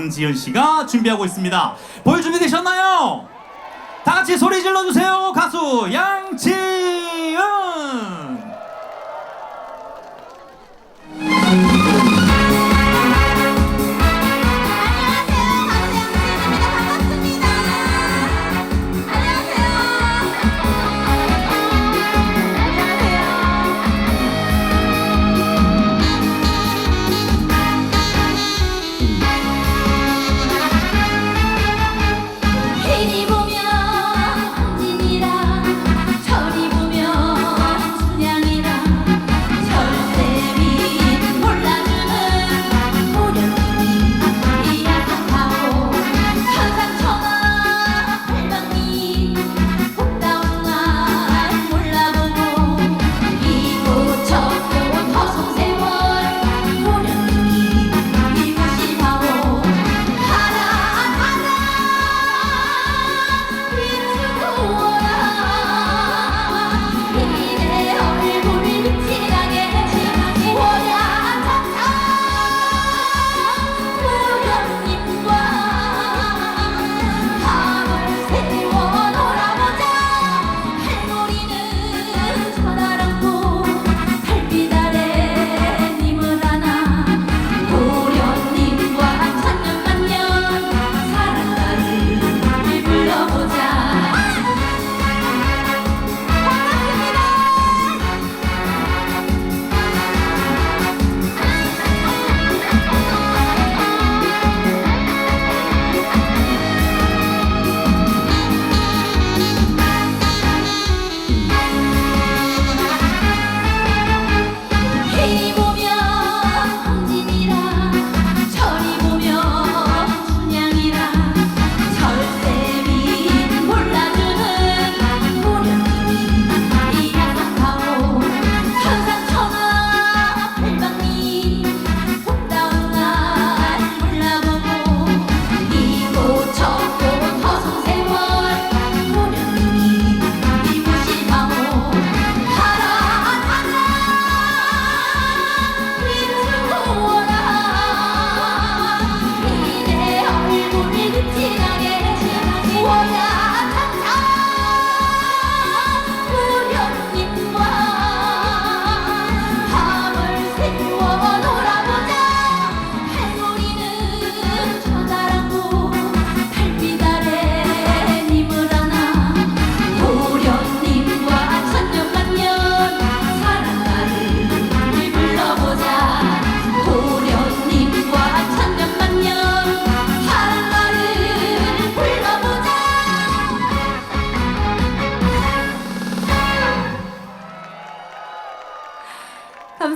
양지은 씨가 준비하고 있습니다. 볼 준비 되셨나요? 다 같이 소리 질러 주세요. 가수 양지은.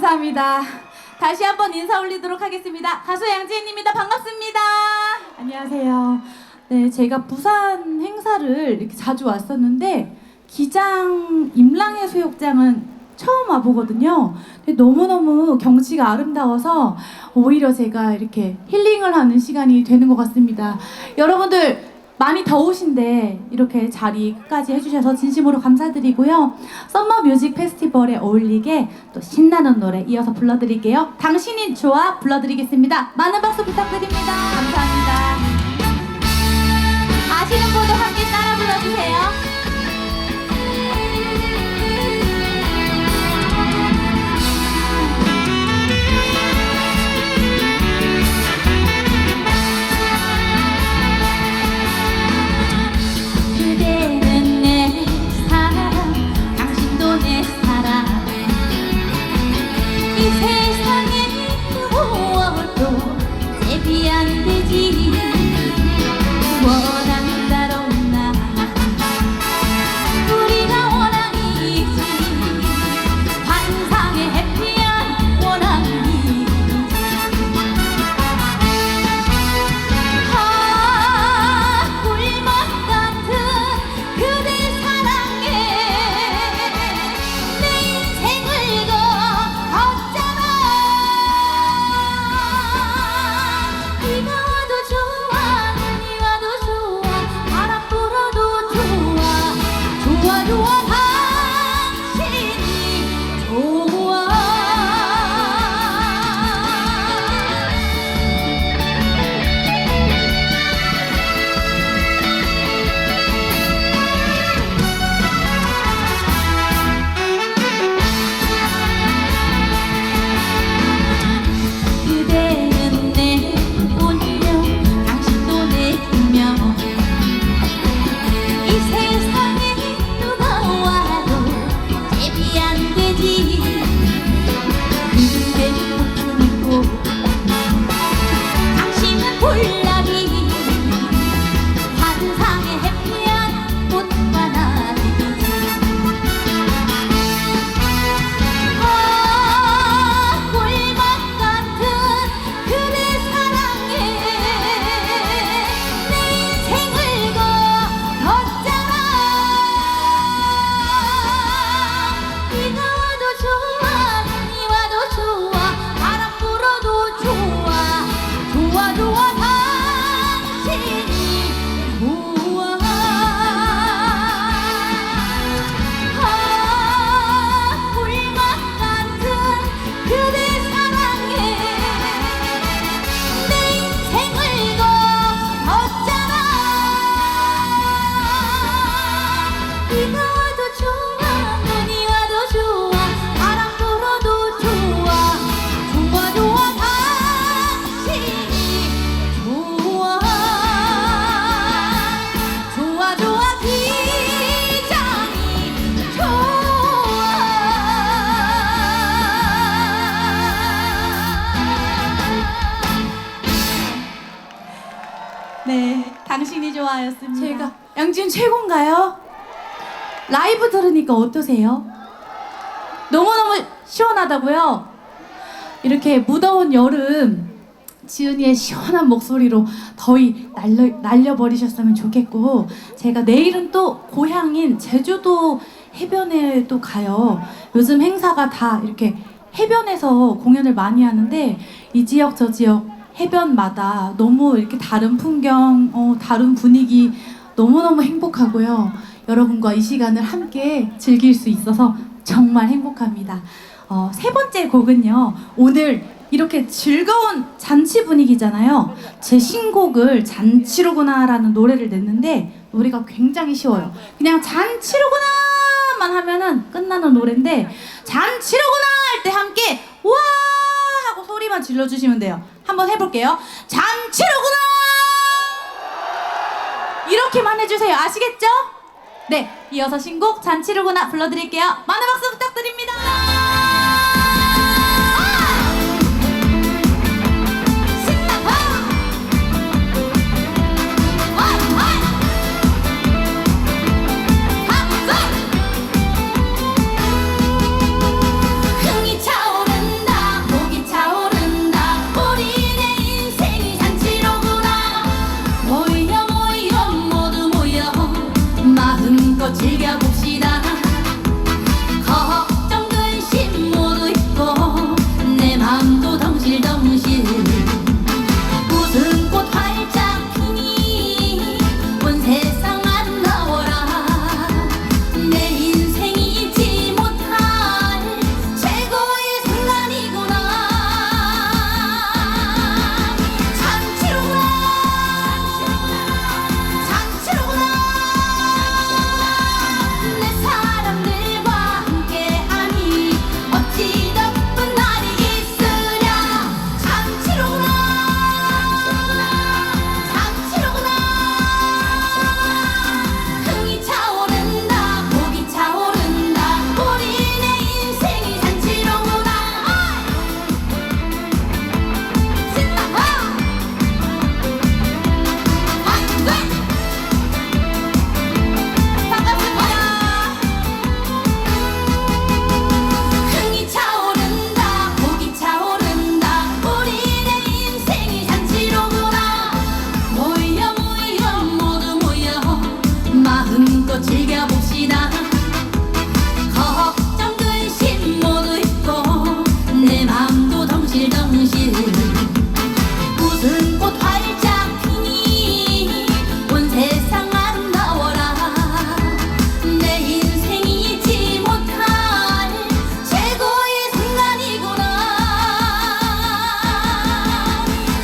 감사합니다. 다시 한번 인사 올리도록 하겠습니다. 가수 양지은입니다. 반갑습니다. 안녕하세요. 네, 제가 부산 행사를 이렇게 자주 왔었는데 기장 임랑해수욕장은 처음 와보거든요. 근데 너무너무 경치가 아름다워서 오히려 제가 이렇게 힐링을 하는 시간이 되는 것 같습니다. 여러분들 많이 더우신데 이렇게 자리 끝까지 해주셔서 진심으로 감사드리고요. 썸머 뮤직 페스티벌에 어울리게 또 신나는 노래 이어서 불러드릴게요. 당신이 좋아 불러드리겠습니다. 많은 박수 부탁드립니다. 감사합니다. 아시는 분도 함께 따라 불러주세요. 당신이 좋아였습니다. 제가 양지은 최고인가요? 라이브 들으니까 어떠세요? 너무너무 시원하다고요? 이렇게 무더운 여름 지은이의 시원한 목소리로 더위 날려버리셨으면 좋겠고, 제가 내일은 또 고향인 제주도 해변에 또 가요. 요즘 행사가 다 이렇게 해변에서 공연을 많이 하는데 이 지역 저 지역 해변마다 너무 이렇게 다른 풍경, 다른 분위기 너무너무 행복하고요. 여러분과 이 시간을 함께 즐길 수 있어서 정말 행복합니다. 세 번째 곡은요, 오늘 이렇게 즐거운 잔치 분위기잖아요. 제 신곡을 잔치로구나 라는 노래를 냈는데 노래가 굉장히 쉬워요. 그냥 잔치로구나만 하면은 끝나는 노래인데, 잔치로구나 할 때 함께 와 하고 소리만 질러주시면 돼요. 한번 해볼게요. 잔치로구나 이렇게만 해주세요. 아시겠죠? 네, 이어서 신곡 잔치로구나 불러드릴게요. 많은 박수 부탁드립니다. 즐겨봅시다. 걱정 근심 모두 잊고 내 맘도 덩실덩실 웃음꽃 활짝 피니 온 세상 아름다워라. 내 인생이 잊지 못할 최고의 순간이구나. 잔치로구나 잔치로구나. 내 사람들과 함께하니 어찌 더 기쁜 날이 있으랴. 잔치로구나 잔치로구나. 흥이 차오른다 복이 차오른다 우리네 인생이 잔치로구나. 신나 반갑습니다. 흥이 차오른다 복이 차오른다 우리네 인생이 잔치로구나. 모여 모여 모두 모여 마음껏 즐겨봅시다. 걱정 근심 모두 잊고 내 맘도 덩실덩실 웃음꽃 활짝 피니 온 세상 아름다워라. 내 인생이 잊지 못할 최고의 순간이구나.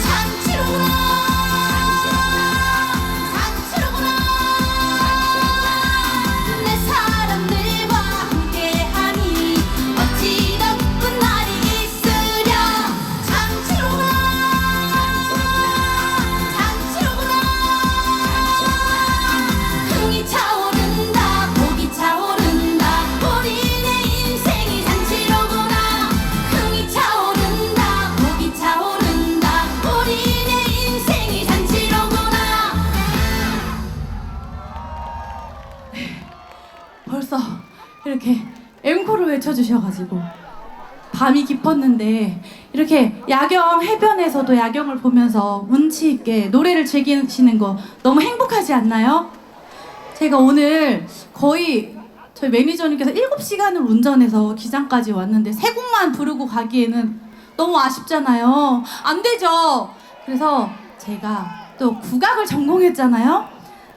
잔치로구나 잔치로구나. 내 사람들과 함께하니 어찌 더 기쁜 날이 있으랴. 잔치로구나 잔치로구나. 흥이 차오른다 복이 차오른다 우리네 인생이 잔치로구나. 흥이 차오른다 복이 차오른다 우리네 인생이 잔치로구나. 벌써 이렇게 앵콜을 외쳐주셔가지고 밤이 깊었는데 이렇게 야경 해변에서도 야경을 보면서 운치 있게 노래를 즐기시는 거 너무 행복하지 않나요? 제가 오늘 거의 저희 매니저님께서 7시간을 운전해서 기장까지 왔는데 세 곡만 부르고 가기에는 너무 아쉽잖아요. 안 되죠. 그래서 제가 또 국악을 전공했잖아요.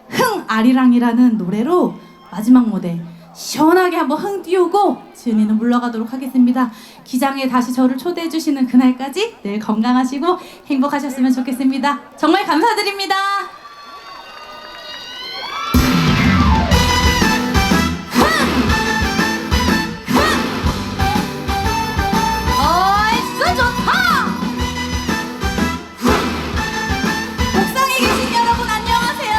흥아리랑이라는 노래로 마지막 무대 시원하게 한번 흥 띄우고 지은이는 물러가도록 하겠습니다. 기장에 다시 저를 초대해 주시는 그날까지 늘 건강하시고 행복하셨으면 좋겠습니다. 정말 감사드립니다. 어이스 좋다. 옥상에 계신 여러분 안녕하세요.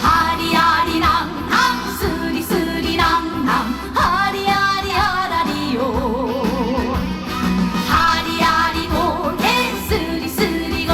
하리하리랑랑 스리스리랑랑 하리하리하라리요. 하리하리고 개스리스리고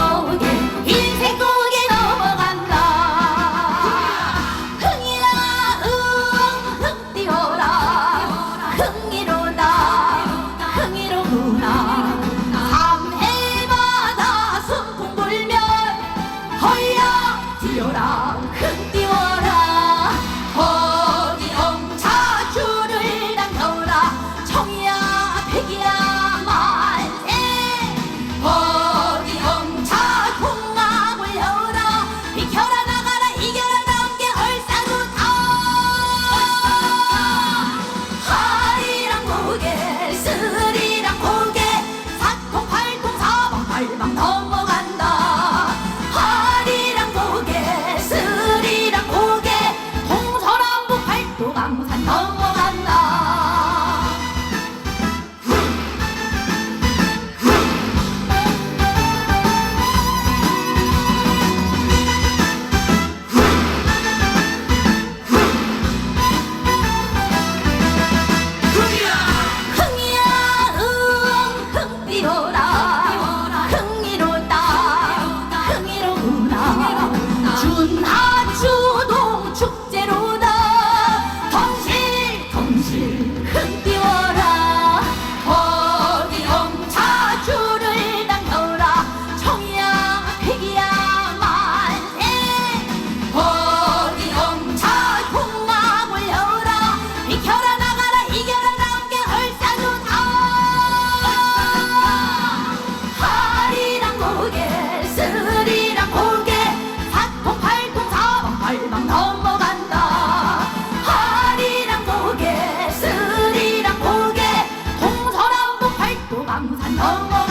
안 넘어